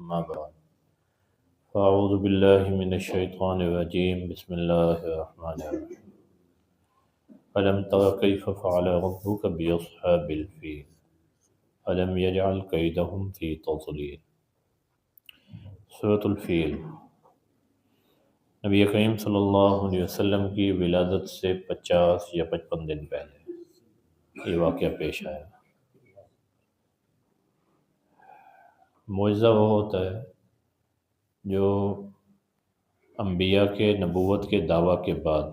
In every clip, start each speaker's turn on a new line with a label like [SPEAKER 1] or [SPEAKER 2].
[SPEAKER 1] أما بعد فأعوذ بالله من الشيطان الرجيم بسم الله الرحمن الرحيم ألم تر كيف فعل ربك بأصحاب الفيل ألم يجعل كيدهم في تضليل۔ سورۃ الفیل نبی کریم صلی اللہ علیہ وسلم کی ولادت سے 50 یا 55 دن پہلے یہ واقعہ پیش آیا۔ معجزہ وہ ہوتا ہے جو انبیاء کے نبوت کے دعویٰ کے بعد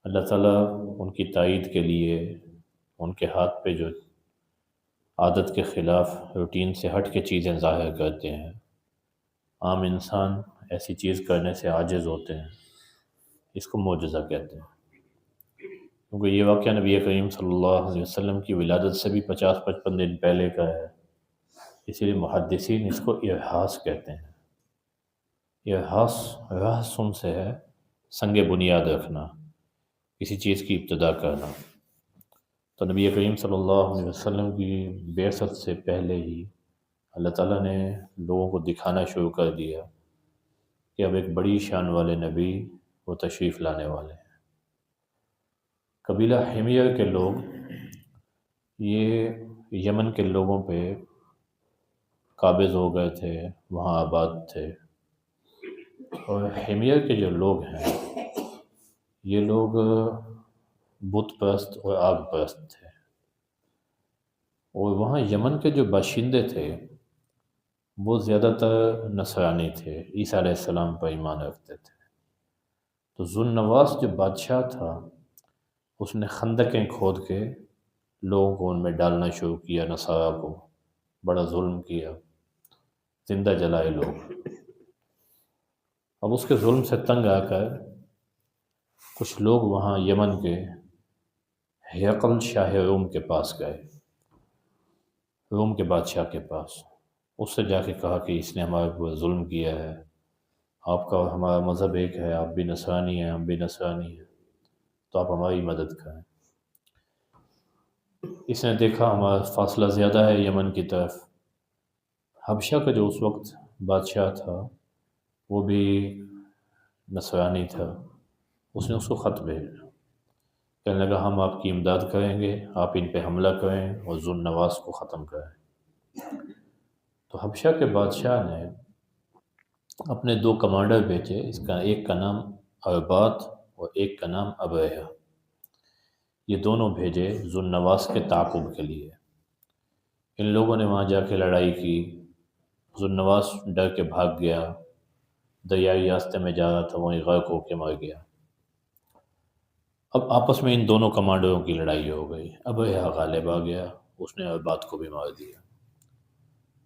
[SPEAKER 1] اللہ تعالیٰ ان کی تائید کے لیے ان کے ہاتھ پہ جو عادت کے خلاف روٹین سے ہٹ کے چیزیں ظاہر کرتے ہیں۔ عام انسان ایسی چیز کرنے سے عاجز ہوتے ہیں، اس کو معجزہ کہتے ہیں۔ کیونکہ یہ واقعہ نبی کریم صلی اللہ علیہ وسلم کی ولادت سے بھی 50-55 دن پہلے کا ہے، اسی لیے محدثین اس کو ارہاس کہتے ہیں۔ ارہاس رہسن سے ہے سنگ بنیاد رکھنا، کسی چیز کی ابتدا کرنا۔ تو نبی کریم صلی اللہ علیہ وسلم کی بعثت سے پہلے ہی اللہ تعالیٰ نے لوگوں کو دکھانا شروع کر دیا کہ اب ایک بڑی شان والے نبی وہ تشریف لانے والے ہیں۔ قبیلہ حمیر کے لوگ یہ یمن کے لوگوں پہ قابض ہو گئے تھے، وہاں آباد تھے، اور حمیر کے جو لوگ ہیں یہ لوگ بت پرست اور آگ پرست تھے، اور وہاں یمن کے جو باشندے تھے وہ زیادہ تر نصرانی تھے، عیسیٰ علیہ السلام پر ایمان رکھتے تھے۔ تو ذو النواس جو بادشاہ تھا اس نے خندقیں کھود کے لوگوں کو ان میں ڈالنا شروع کیا، نصارہ کو بڑا ظلم کیا، زندہ جلائے لوگ۔ اب اس کے ظلم سے تنگ آ کر کچھ لوگ وہاں یمن کے ہرقل شاہ روم کے پاس گئے، روم کے بادشاہ کے پاس۔ اس سے جا کے کہا کہ اس نے ہمارے اوپر ظلم کیا ہے، آپ کا اور ہمارا مذہب ایک ہے، آپ بھی نصرانی ہیں ہم بھی نصرانی ہیں، تو آپ ہماری مدد کریں۔ اس نے دیکھا ہمارا فاصلہ زیادہ ہے یمن کی طرف۔ حبشہ کا جو اس وقت بادشاہ تھا وہ بھی نصرانی تھا، اس نے اس کو خط بھیجا، کہنے لگا ہم آپ کی امداد کریں گے، آپ ان پہ حملہ کریں اور ذو النواس کو ختم کریں۔ تو حبشہ کے بادشاہ نے اپنے 2 کمانڈر بھیجے، ایک کا نام اربات اور ایک کا نام ابرہہ۔ یہ دونوں بھیجے ذو النواس کے تعاقب کے لیے۔ ان لوگوں نے وہاں جا کے لڑائی کی، ذو النواس ڈر کے بھاگ گیا، دریائی راستے میں جا رہا تھا، وہیں غرق ہو کے مر گیا۔ اب آپس میں ان دونوں کمانڈروں کی لڑائی ہو گئی، ابرہہ غالب آ گیا، اس نے اربات کو بھی مار دیا۔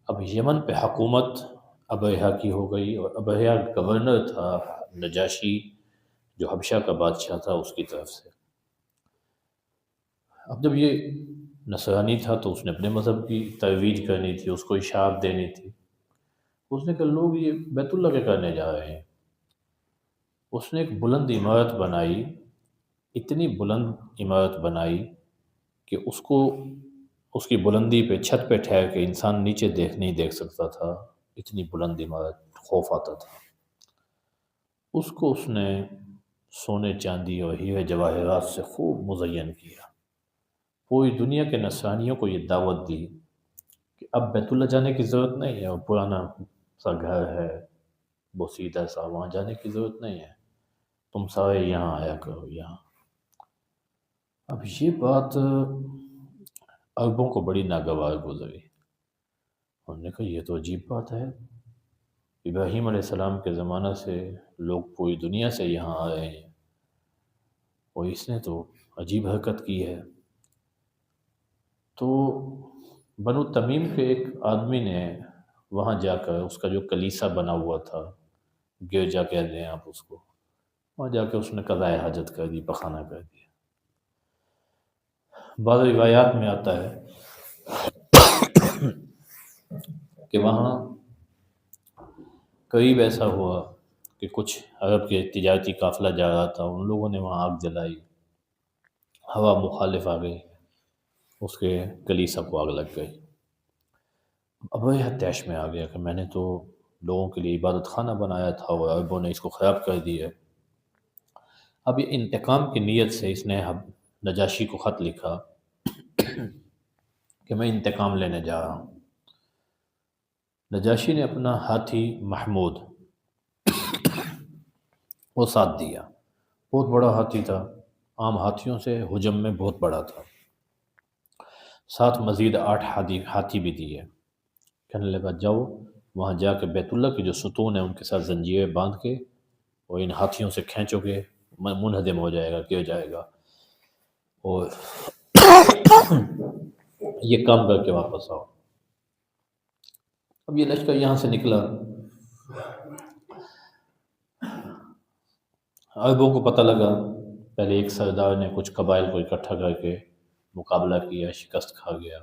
[SPEAKER 1] اب یمن پہ حکومت ابرہہ کی ہو گئی، اور ابرہہ گورنر تھا نجاشی جو حبشہ کا بادشاہ تھا اس کی طرف سے۔ اب جب یہ نصرانی تھا تو اس نے اپنے مذہب کی ترویج کرنی تھی، اس کو اشاعت دینی تھی۔ اس نے کہا لوگ یہ بیت اللہ کے کرنے جا رہے ہیں۔ اس نے ایک بلند عمارت بنائی، اتنی بلند عمارت بنائی کہ اس کی بلندی پہ چھت پہ ٹھہر کے انسان نیچے نہیں دیکھ سکتا تھا، اتنی بلند عمارت، خوف آتا تھا۔ اس کو اس نے سونے چاندی اور ہیرے جواہرات سے خوب مزین کیا۔ پوری دنیا کے نصرانیوں کو یہ دعوت دی کہ اب بیت اللہ جانے کی ضرورت نہیں ہے، وہ پرانا سا گھر ہے بوسیدہ سا، وہاں جانے کی ضرورت نہیں ہے، تم سارے یہاں آیا کرو یہاں۔ اب یہ بات عربوں کو بڑی ناگوار گزری۔ انہوں نے کہا یہ تو عجیب بات ہے، ابراہیم علیہ السلام کے زمانہ سے لوگ پوری دنیا سے یہاں آ رہے ہیں، اور اس نے تو عجیب حرکت کی ہے۔ تو بنو تمیم کے ایک آدمی نے وہاں جا کر اس کا جو کلیسا بنا ہوا تھا، گرجا کہہ دیں آپ اس کو، وہاں جا کے اس نے قضائے حاجت کر دی، پخانہ کر دیا۔ بعض روایات میں آتا ہے کہ وہاں قریب ایسا ہوا کہ کچھ عرب کے تجارتی قافلہ جا رہا تھا، ان لوگوں نے وہاں آگ جلائی، ہوا مخالف آ گئی، اس کے کلیسا کو آگ لگ گئی۔ ابویہ طیش میں آ گیا کہ میں نے تو لوگوں کے لیے عبادت خانہ بنایا تھا اور عربوں نے اس کو خراب کر دیا۔ اب یہ انتقام کی نیت سے اس نے نجاشی کو خط لکھا کہ میں انتقام لینے جا رہا ہوں۔ نجاشی نے اپنا ہاتھی محمود وہ ساتھ دیا، بہت بڑا ہاتھی تھا، عام ہاتھیوں سے حجم میں بہت بڑا تھا، ساتھ مزید 8 ہاتھی بھی دیے۔ کہنے لگا جاؤ وہاں جا کے بیت اللہ کے جو ستون ہیں ان کے ساتھ زنجیریں باندھ کے اور ان ہاتھیوں سے کھینچو گے منہدم ہو جائے گا، گر جائے گا، اور یہ کام کر کے واپس آؤ۔ اب یہ لشکر یہاں سے نکلا، عربوں کو پتہ لگا، پہلے ایک سردار نے کچھ قبائل کو اکٹھا کر کے مقابلہ کیا، شکست کھا گیا۔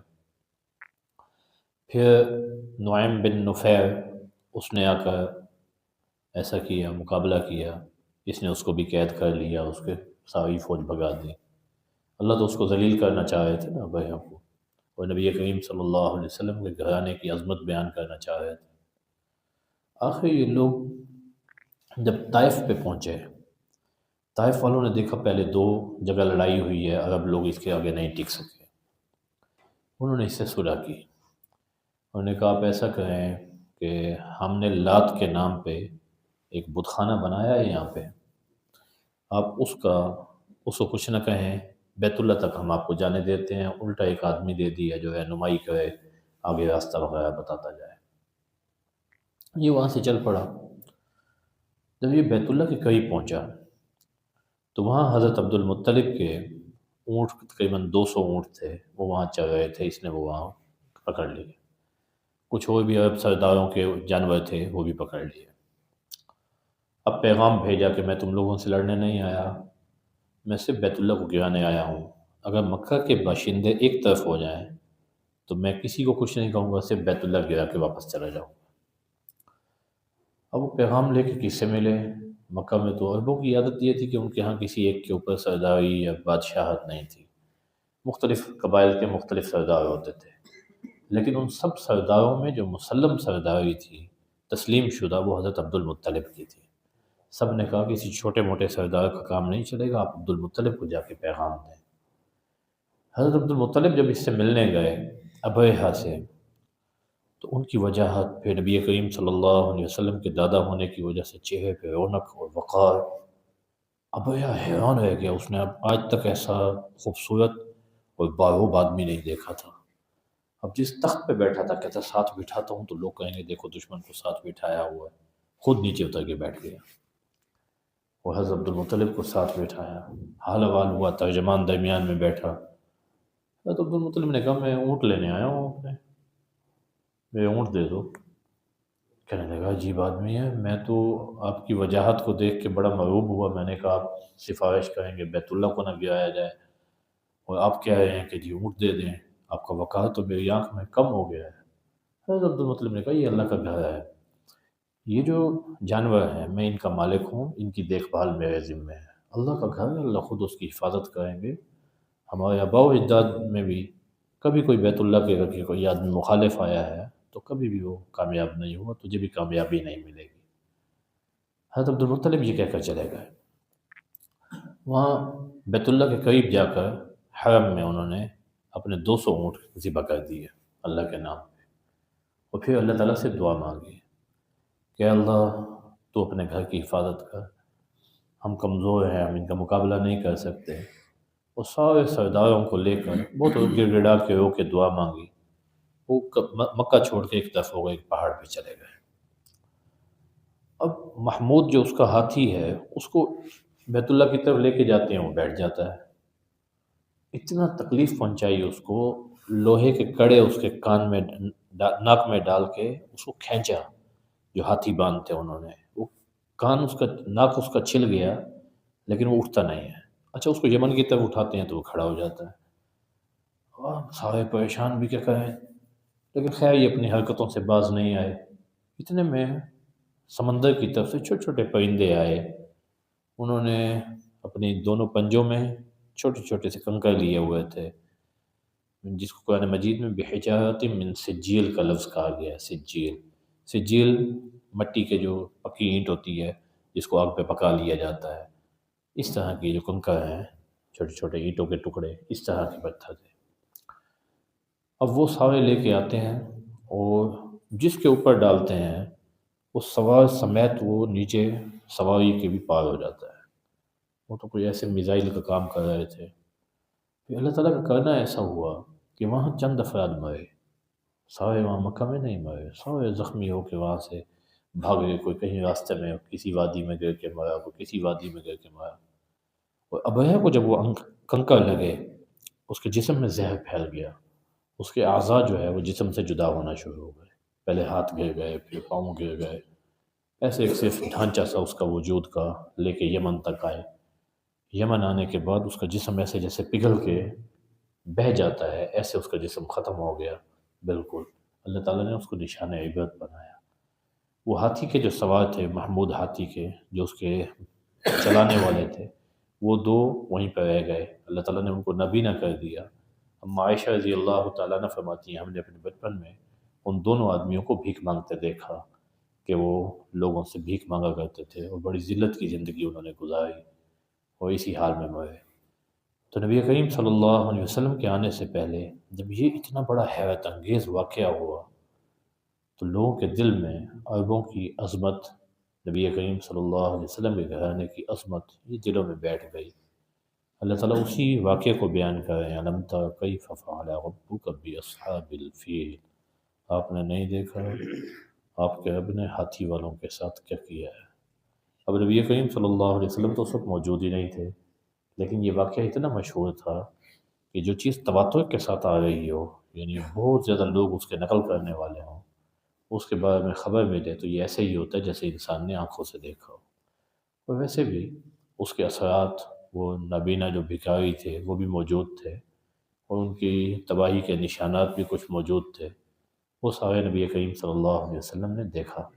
[SPEAKER 1] پھر نعیم بن نفیر اس نے آ کر ایسا کیا، مقابلہ کیا، اس نے اس کو بھی قید کر لیا، اس کے ساری فوج بھگا دی۔ اللہ تو اس کو ذلیل کرنا چاہ رہے تھے نا ابویہ کو، اور نبی کریم صلی اللہ علیہ وسلم کے گھرانے کی عظمت بیان کرنا چاہ رہے تھے۔ آخر یہ لوگ جب طائف پہ پہنچے، طائف والوں نے دیکھا پہلے 2 جگہ لڑائی ہوئی ہے، عرب لوگ اس کے آگے نہیں ٹک سکے، انہوں نے اس سے صلح کی۔ انہوں نے کہا آپ ایسا کریں کہ ہم نے لات کے نام پہ ایک بت خانہ بنایا ہے یہاں پہ، آپ اس کو کچھ نہ کہیں، بیت اللہ تک ہم آپ کو جانے دیتے ہیں، الٹا ایک آدمی دے دیا جو رہنمائی کرے، آگے راستہ وغیرہ بتاتا جائے۔ یہ وہاں سے چل پڑا۔ جب یہ بیت اللہ کے قریب پہنچا تو وہاں حضرت عبد المطلب کے اونٹ تقریباً 200 اونٹ تھے، وہ وہاں چل رہے تھے، اس نے وہ وہاں پکڑ لیے۔ کچھ اور بھی عرب سرداروں کے جانور تھے، وہ بھی پکڑ لیے۔ اب پیغام بھیجا کہ میں تم لوگوں سے لڑنے نہیں آیا، میں صرف بیت اللہ کو گرانے آیا ہوں، اگر مکہ کے باشندے ایک طرف ہو جائیں تو میں کسی کو کچھ نہیں کہوں گا، صرف بیت اللہ گرا کے واپس چلا جاؤں۔ اب وہ پیغام لے کے کس سے ملے؟ مکہ میں تو عربوں کی عادت یہ تھی کہ ان کے ہاں کسی ایک کے اوپر سرداری یا بادشاہت نہیں تھی، مختلف قبائل کے مختلف سردار ہوتے تھے، لیکن ان سب سرداروں میں جو مسلم سرداری تھی تسلیم شدہ، وہ حضرت عبد المطلب کی تھی۔ سب نے کہا کہ کسی چھوٹے موٹے سردار کا کام نہیں چلے گا، آپ عبد المطلب کو جا کے پیغام دیں۔ حضرت عبد المطلب جب اس سے ملنے گئے ابرہہ سے، تو ان کی وجاہت پھر نبی کریم صلی اللہ علیہ وسلم کے دادا ہونے کی وجہ سے چہرے پہ رونق اور وقار، ابرہہ حیران رہ گیا، اس نے اب آج تک ایسا خوبصورت اور باروب آدمی نہیں دیکھا تھا۔ اب جس تخت پہ بیٹھا تھا کہتا ساتھ بٹھاتا ہوں تو لوگ کہیں گے دیکھو دشمن کو ساتھ بٹھایا ہوا ہے، خود نیچے اتر کے بیٹھ گیا، اور حضرت عبد المطلب کو ساتھ بٹھایا، حال حوال ہوا، ترجمان درمیان میں بیٹھا۔ حضرت عبد المطلب نے کہا میں اونٹ لینے آیا ہوں اپنے، میرے اونٹ دے دو۔ کہنے لگا عجیب آدمی ہے، میں تو آپ کی وجاہت کو دیکھ کے بڑا مرعوب ہوا، میں نے کہا آپ سفارش کریں گے بیت اللہ کو نہ گرایا جائے، اور آپ کہہ رہے ہیں کہ جی اونٹ دے دیں، آپ کا وقار تو میری آنکھ میں کم ہو گیا ہے۔ حضرت عبد المطلب نے کہا یہ اللہ کا گھر ہے، یہ جو جانور ہیں میں ان کا مالک ہوں، ان کی دیکھ بھال میرے ذمہ ہے، اللہ کا گھر ہے، اللہ خود اس کی حفاظت کریں گے۔ ہمارے آباء و اجداد میں بھی کبھی کوئی بیت اللہ کے رکھے کوئی آدمی مخالف آیا ہے تو کبھی بھی وہ کامیاب نہیں ہوا، تجھے بھی کامیابی نہیں ملے گی۔ حضرت عبد المطلب یہ کہہ کر چلے گئے۔ وہاں بیت اللہ کے قریب جا کر حرم میں انہوں نے اپنے 200 اونٹ ذبح کر دیے اللہ کے نام پہ، اور پھر اللہ تعالیٰ سے دعا مانگی کہ اللہ تو اپنے گھر کی حفاظت کر، ہم کمزور ہیں، ہم ان کا مقابلہ نہیں کر سکتے، اور سارے سرداروں کو لے کر بہت گر گڑا کے رو کے دعا مانگی، وہ مکہ چھوڑ کے ایک طرف ہو گئے، ایک پہاڑ پہ چلے گئے۔ اب محمود جو اس کا ہاتھی ہے اس کو بیت اللہ کی طرف لے کے جاتے ہیں، وہ بیٹھ جاتا ہے، اتنا تکلیف پہنچائی اس کو، لوہے کے کڑے اس کے کان میں ناک میں ڈال کے اس کو کھینچا، جو ہاتھی باندھتے انہوں نے، وہ کان اس کا ناک اس کا چھل گیا لیکن وہ اٹھتا نہیں ہے۔ اچھا اس کو یمن کی طرف اٹھاتے ہیں تو وہ کھڑا ہو جاتا ہے، اور سارے پریشان بھی کیا کریں، لیکن خیر یہ اپنی حرکتوں سے باز نہیں آئے۔ اتنے میں سمندر کی طرف سے چھوٹے چھوٹے پرندے آئے، انہوں نے اپنی دونوں پنجوں میں چھوٹے چھوٹے سے کنکر لیے ہوئے تھے، جس کو قرآن مجید میں بحجارۃ من سجیل کا لفظ کہا گیا ہے۔ سجیل، سجیل مٹی کے جو پکی اینٹ ہوتی ہے جس کو آگ پہ پکا لیا جاتا ہے، اس طرح کی جو کنکر ہیں، چھوٹے چھوٹے اینٹوں کے ٹکڑے، اس طرح کے پتھر تھے۔ اب وہ سارے لے کے آتے ہیں اور جس کے اوپر ڈالتے ہیں وہ سوار سمیت وہ نیچے سواری کے بھی پار ہو جاتا ہے۔ وہ تو کوئی ایسے میزائل کا کام کر رہے تھے۔ پھر اللہ تعالیٰ کا کرنا ایسا ہوا کہ وہاں چند افراد مرے، سارے وہاں مکہ میں نہیں مرے، سارے زخمی ہو کے وہاں سے بھاگ گئے، کوئی کہیں راستے میں کسی وادی میں گر کے مرا، کوئی کسی وادی میں گر کے مرا۔ اور ابرہہ کو جب وہ کنکر لگے، اس کے جسم میں زہر پھیل گیا، اس کے اعضاء جو ہے وہ جسم سے جدا ہونا شروع ہو گئے، پہلے ہاتھ گر گئے، پھر پاؤں گر گئے، ایسے ایک صرف ڈھانچہ سا اس کا وجود کا لے کے یمن تک آئے۔ یمن آنے کے بعد اس کا جسم ایسے جیسے پگھل کے بہہ جاتا ہے، ایسے اس کا جسم ختم ہو گیا بالکل۔ اللہ تعالیٰ نے اس کو نشان عبرت بنایا۔ وہ ہاتھی کے جو سوار تھے، محمود ہاتھی کے جو اس کے چلانے والے تھے، وہ دو وہیں پہ رہ گئے، اللہ تعالیٰ نے ان کو نابینا کر دیا۔ اما عائشہ رضی اللہ تعالیٰ عنہ فرماتی ہیں ہم نے اپنے بچپن میں ان دونوں آدمیوں کو بھیک مانگتے دیکھا کہ وہ لوگوں سے بھیک مانگا کرتے تھے اور بڑی ذلت کی زندگی انہوں نے گزاری اور اسی حال میں مرے۔ تو نبی کریم صلی اللہ علیہ وسلم کے آنے سے پہلے جب یہ اتنا بڑا حیرت انگیز واقعہ ہوا تو لوگوں کے دل میں عربوں کی عظمت، نبی کریم صلی اللہ علیہ وسلم کے گھرانے کی عظمت یہ دلوں میں بیٹھ گئی۔ اللہ تعالیٰ اسی واقعے کو بیان کر رہے ہیں، أَلَمْ تَرَ كَيْفَ فَعَلَ رَبُّكَ بِأَصْحَابِ الْفِيلِ، آپ نے نہیں دیکھا آپ کے رب نے ہاتھی والوں کے ساتھ کیا کیا ہے۔ اب نبی کریم صلی اللہ علیہ وسلم تو اس وقت موجود ہی نہیں تھے، لیکن یہ واقعہ اتنا مشہور تھا کہ جو چیز تواتر کے ساتھ آ رہی ہو، یعنی بہت زیادہ لوگ اس کے نقل کرنے والے ہوں، اس کے بارے میں خبر ملے تو یہ ایسے ہی ہوتا ہے جیسے انسان نے آنکھوں سے دیکھا ہو۔ اور ویسے بھی اس کے اثرات، وہ نابینا جو بھکاری تھے وہ بھی موجود تھے اور ان کی تباہی کے نشانات بھی کچھ موجود تھے، وہ سارے نبی کریم صلی اللہ علیہ وسلم نے دیکھا۔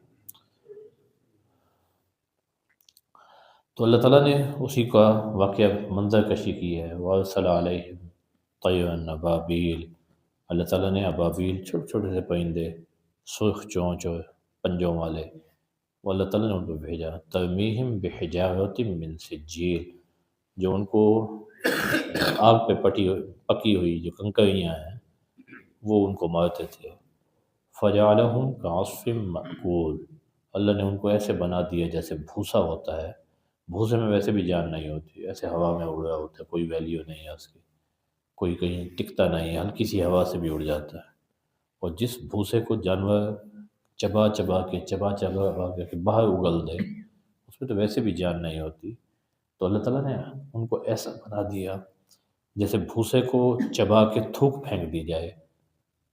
[SPEAKER 1] تو اللہ تعالیٰ نے اسی کا واقعہ منظر کشی کی ہے۔ وَأَرْسَلَ عَلَيْهِمْ طَيْرًا أَبَابِيلَ، اللہ تعالیٰ نے ابابیل چھوٹے چھوٹے سے پرندے، سرخ چونچ اور پنجوں والے، وہ اللہ تعالیٰ نے ان کو بھیجا۔ ترمیہم بحجارۃ من سجیل، جو ان کو آگ پہ پکی ہوئی جو کنکریاں ہیں وہ ان کو مارتے تھے۔ فجعلہم کعصف مأکول، اللہ نے ان کو ایسے بنا دیا جیسے بھوسا ہوتا ہے، بھوسے میں ویسے بھی جان نہیں ہوتی، ایسے ہوا میں اڑ رہا ہوتا ہے، کوئی ویلیو نہیں ہے اس کی، کوئی کہیں ٹکتا نہیں ہے، ہلکی سی ہوا سے بھی اڑ جاتا ہے۔ اور جس بھوسے کو جانور چبا چبا کے باہر اگل دے، اس میں تو ویسے بھی جان نہیں ہوتی، تو اللہ تعالیٰ نے ان کو ایسا بنا دیا جیسے بھوسے کو چبا کے تھوک پھینک دی جائے،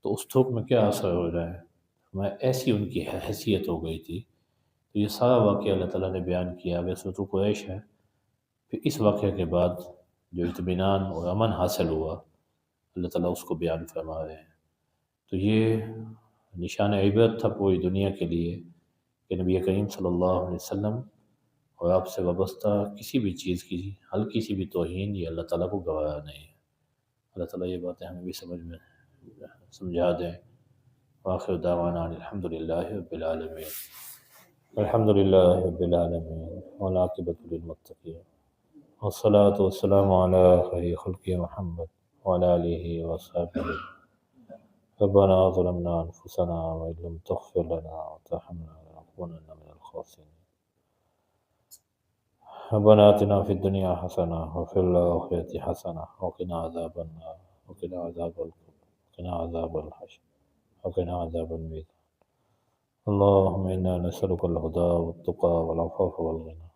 [SPEAKER 1] تو اس تھوک میں کیا اثر ہو رہا ہے، میں ایسی ان کی حیثیت ہو گئی تھی۔ تو یہ سارا واقعہ اللہ تعالیٰ نے بیان کیا۔ آگے سورۃ قریش ہے، پھر اس واقعے کے بعد جو اطمینان اور امن حاصل ہوا اللہ تعالیٰ اس کو بیان فرما رہے ہیں۔ تو یہ نشان عبرت تھا پوری دنیا کے لیے کہ نبی کریم صلی اللہ علیہ وسلم اور آپ سے وابستہ کسی بھی چیز کی ہلکی سی بھی توہین یہ اللہ تعالیٰ کو گوارا نہیں ہے۔ اللہ تعالیٰ یہ باتیں ہمیں بھی سمجھا دیں۔ وآخر دعوانا الحمد للہ رب العالمین، الحمد للہ رب العالمین والعاقبۃ للمتقین، والصلاة والسلام علی خیر خلق محمد وعلی آلہ وصحبہ۔ ربنا ظلمنا انفسنا وإن لم تغفر لنا وترحمنا لنكونن من الخاسرين۔ ربنا آتنا في الدنيا حسنة وفي الآخرة حسنة وقنا عذاب النار وقنا عذاب القبر وقنا عذاب الحشر وقنا عذاب الميزان۔ اللهم إنا نسألك الهدى والتقى والعفاف والغنى،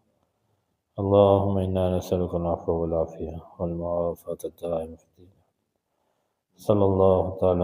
[SPEAKER 1] اللهم إنا نسألك العفو والعافية والمعافاة الدائمة في الدين۔ صلی اللہ تعالیٰ